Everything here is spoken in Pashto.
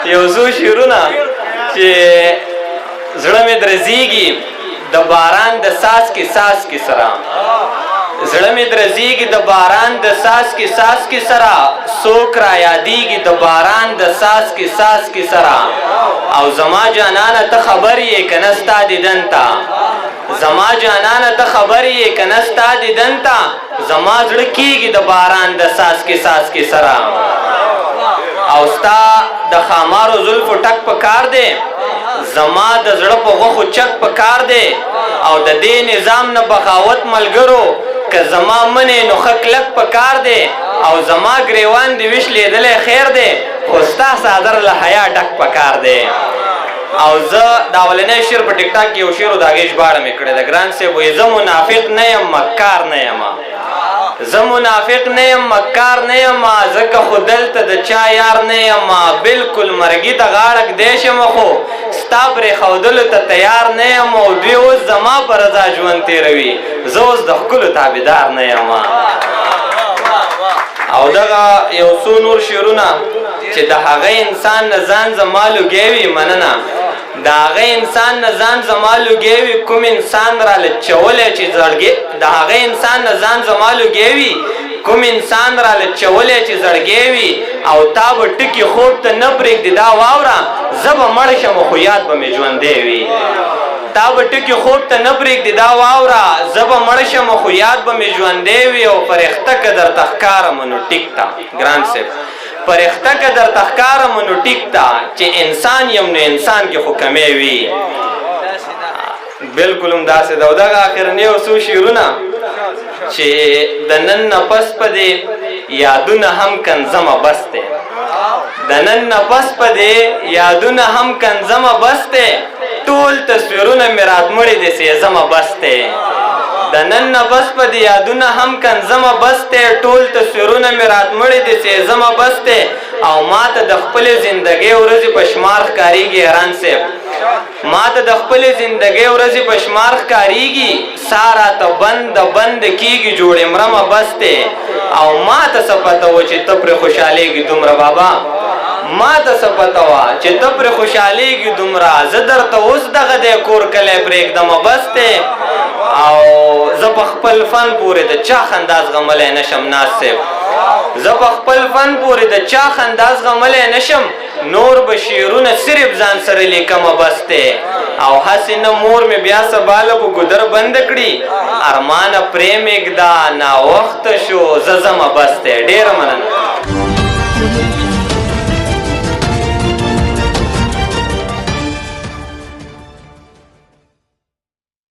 یو څو شعرونه چې زړه مې درزیږي د باران د ساس کې سره زړه مې درزیږي د باران د ساس کې سره څوک را یادیږي د باران د ساس کې سره او زما جانانه ته خبر یې که نه ستا دیدن ته زما جانانه ته خبر یې که نه ستا دیدن ته زما زړه کېږي د باران د ساس کې سره او ستا د خامارو زلفو ټک په کار دی زما د زړه په غوښو چک په کار دی او د دې نظام نه بغاوت ملګرو که زما منې نو ښه کلک په کار دی او زما ګریوان دې ویش لیدلی خیر دی خو ستا څادر له حیا ډک په کار دی او زه دا اولنی شعر په ټیک ټاک کې یو شعر و د هغې ژباړه مې کړې ده ګران صاحب وایي زه منافق نه یم مکار نه یم زه منافق نه یم مکار نه یم ځکه خو دلته د چا یار نه یم بلکل مرګي ته غاړه ږدی شم خو ستا پرېښودلو ته تیار نه یم او دوی اوس زما په رضا ژوند تېروي زه اوس د ښکلو تابعدار نه یم او دغه یو څو نور شعرونه چې د هغه انسان نه ځان زما لوګی وي مننه د هغه انسان نه ځان زما لوګی وي کوم انسان را لچولی چې زړګی د هغه انسان نه ځان زما لوګی وي کوم انسان را لچولی چې زړګی وي او تا به ټکي خوب ته نه پرېږدي دا واوره زه به مړ شم خو یاد به مې ژوندی وي تا به ټکي خوب ته نه پرېږدي دا واوره زه به مړ شم خو یاد به مې ژوندی وي او فرښته که درته ښکارم نو ټیک ته ګران صاحب فرښته که درته ښکارم نو ټیک ته چې انسان یم نو انسان کې خو کمی وي بلکل همداسې ده او دغه اخرنی یو څو شعرونه چې د نن نه پس په دې یادونه هم کنځمه بس دی د نن نه پس په دې یادونه هم کنځمه بس دی ټول تصویرونه مې راتمړي دي سېزمه بس دی د نن نه بس په دې یادونه هم کنځمه بس دی ټول تصویرونه مې راتمړي دي سېزمه بس دی او ما ته د خپلې زندګۍ ورځې په شمار ښکارېږي حیران صاحب ما ته د خپلې زندګۍ ورځې په شمار ښکارېږي سا راته بند کېږي جوړې مرمه بس دی او ما ته څه پته وه چې ته پرې خوشحالېږي دومره بابا ما ته څه پته وه چې ته پرې خوشحالېږي دومره زه درته اوس دغه دی کور کلی پرېږدمه بس دی او زه په خپل فن پورې د چا خندا زغملی نشم ناز صاحب زه په خپل فن پورې د چا خندا زغملی نشم نور به شعرونه صرف ځان سره لیکمه بس دی او هسې نه مور مې بیا سباله به ګودر بنده کړي ارمانه پرې مې ږده ناوخته شو زه ځمه بس دی ډېره مننه